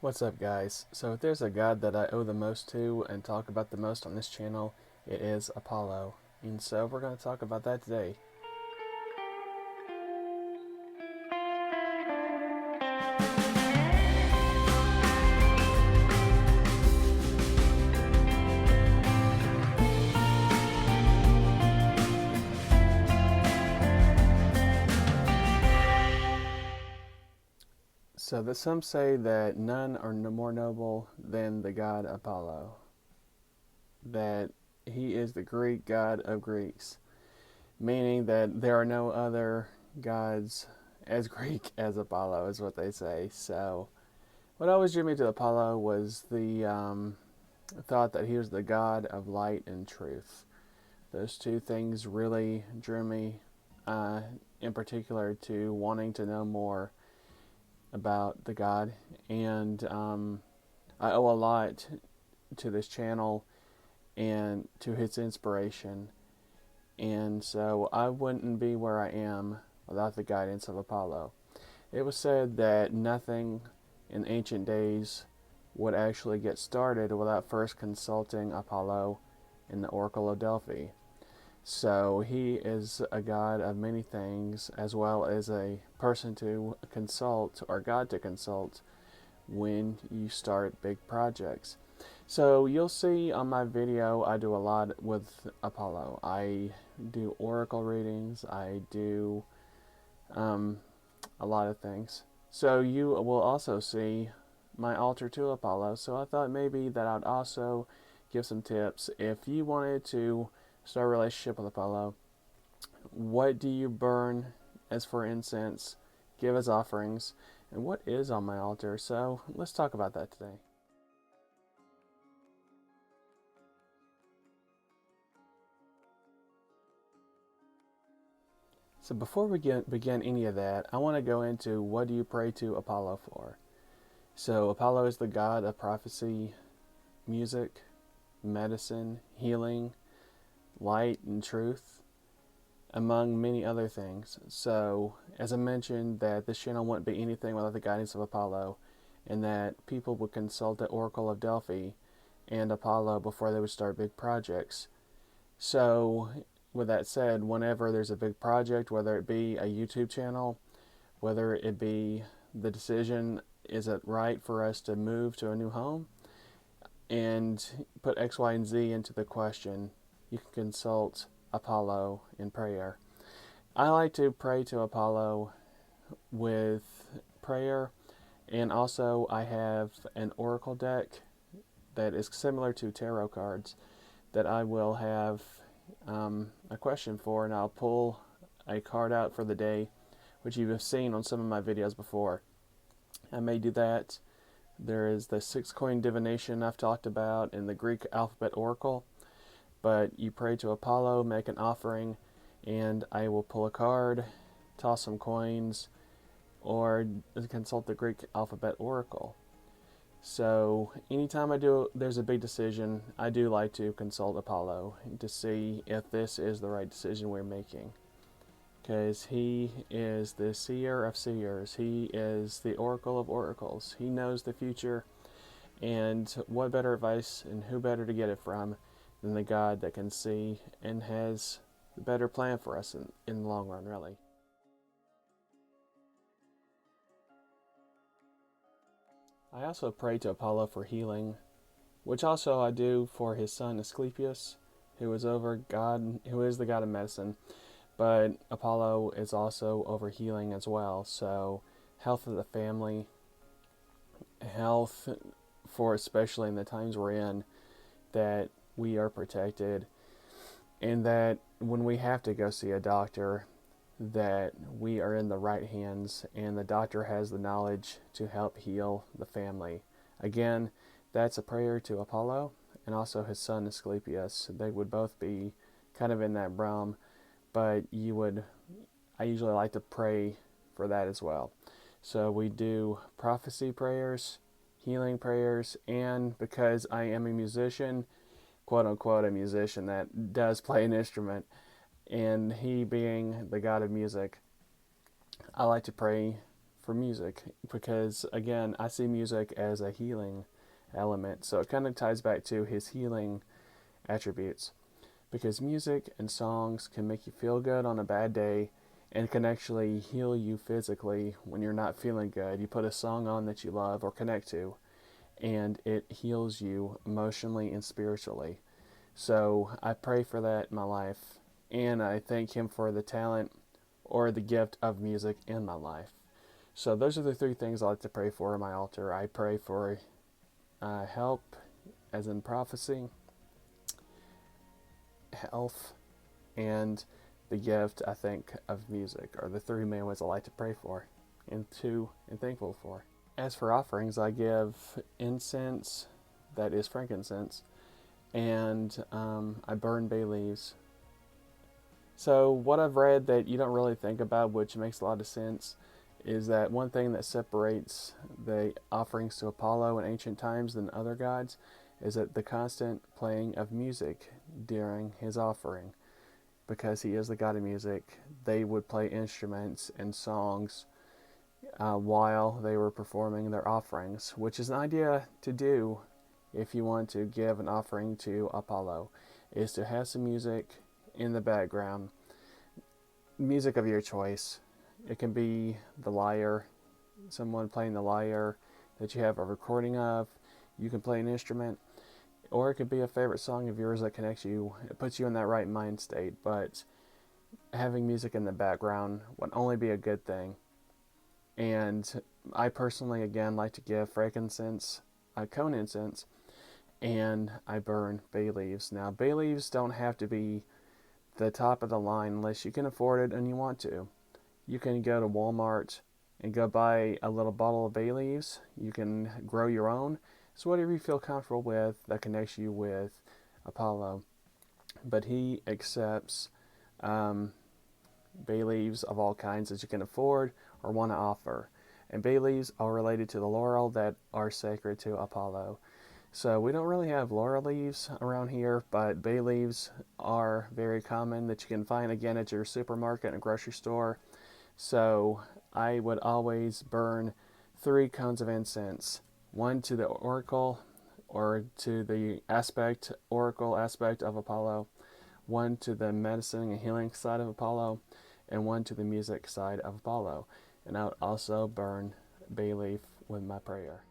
What's up, guys? So, if there's a god that I owe the most to and talk about the most on this channel, it is Apollo. And so, we're going to talk about that today. So, some say that none are more noble than the god Apollo, that he is the Greek god of Greeks, meaning that there are no other gods as Greek as Apollo, is what they say. So, what always drew me to Apollo was the thought that he was the god of light and truth. Those two things really drew me, uh, in particular, to wanting to know more about the God. And I owe a lot to this channel and to his inspiration. And so I wouldn't be where I am without the guidance of Apollo. It was said that nothing in ancient days would actually get started without first consulting Apollo in the Oracle of Delphi. So he is a god of many things, as well as a person to consult or god to consult when you start big projects. So you'll see on my video, I do a lot with Apollo. I do oracle readings. I do a lot of things. So you will also see my altar to Apollo. So I thought maybe that I'd also give some tips if you wanted to start a relationship with Apollo. What do you burn as for incense? Give as offerings. And what is on my altar? So let's talk about that today. So before we begin any of that, I want to go into what do you pray to Apollo for? So Apollo is the god of prophecy, music, medicine, healing, light, and truth, among many other things. So, as I mentioned, that this channel wouldn't be anything without the guidance of Apollo, and that people would consult the Oracle of Delphi and Apollo before they would start big projects. So, with that said, whenever there's a big project, whether it be a YouTube channel, whether it be the decision, is it right for us to move to a new home, and put X, Y, and Z into the question, you can consult Apollo in prayer. I like to pray to Apollo with prayer, and also I have an oracle deck that is similar to tarot cards that I will have a question for, and I'll pull a card out for the day, which you have seen on some of my videos before. I may do that. There is the 6-coin divination I've talked about in the Greek alphabet oracle, but you pray to Apollo, make an offering, and I will pull a card, toss some coins, or consult the Greek alphabet oracle. So anytime there's a big decision, I do like to consult Apollo to see if this is the right decision we're making. Because he is the seer of seers. He is the oracle of oracles. He knows the future. And what better advice and who better to get it from than the God that can see and has the better plan for us in the long run, really. I also pray to Apollo for healing, which also I do for his son Asclepius, who is the god of medicine. But Apollo is also over healing as well. So health of the family, health for especially in the times we're in, that we are protected, and that when we have to go see a doctor, that we are in the right hands and the doctor has the knowledge to help heal the family. Again, that's a prayer to Apollo and also his son Asclepius. They would both be kind of in that realm, but I usually like to pray for that as well. So we do prophecy prayers, healing prayers, and because I am a musician, quote unquote, a musician that does play an instrument, and he being the god of music, I like to pray for music because, again, I see music as a healing element. So it kind of ties back to his healing attributes because music and songs can make you feel good on a bad day and can actually heal you physically when you're not feeling good. You put a song on that you love or connect to, and it heals you emotionally and spiritually. So I pray for that in my life, and I thank Him for the talent or the gift of music in my life. So those are the three things I like to pray for in my altar. I pray for help, as in prophecy, health, and the gift, I think, of music are the three main ways I like to pray for and thankful for. As for offerings, I give incense, that is frankincense, and I burn bay leaves. So, what I've read that you don't really think about, which makes a lot of sense, is that one thing that separates the offerings to Apollo in ancient times than other gods is that the constant playing of music during his offering. Because he is the god of music, they would play instruments and songs while they were performing their offerings, which is an idea to do if you want to give an offering to Apollo, is to have some music in the background, music of your choice. It can be the lyre, someone playing the lyre that you have a recording of. You can play an instrument, or it could be a favorite song of yours that connects you. It puts you in that right mind state, but having music in the background would only be a good thing. And I personally, again, like to give frankincense, cone incense, and I burn bay leaves. Now, bay leaves don't have to be the top of the line unless you can afford it and you want to. You can go to Walmart and go buy a little bottle of bay leaves. You can grow your own. So whatever you feel comfortable with that connects you with Apollo. But he accepts bay leaves of all kinds that you can afford or want to offer. And bay leaves are related to the laurel that are sacred to Apollo. So we don't really have laurel leaves around here, but bay leaves are very common that you can find again at your supermarket and grocery store. So I would always burn 3 cones of incense, one to the oracle or to the oracle aspect of Apollo, one to the medicine and healing side of Apollo, and one to the music side of Apollo. And I would also burn bay leaf with my prayer.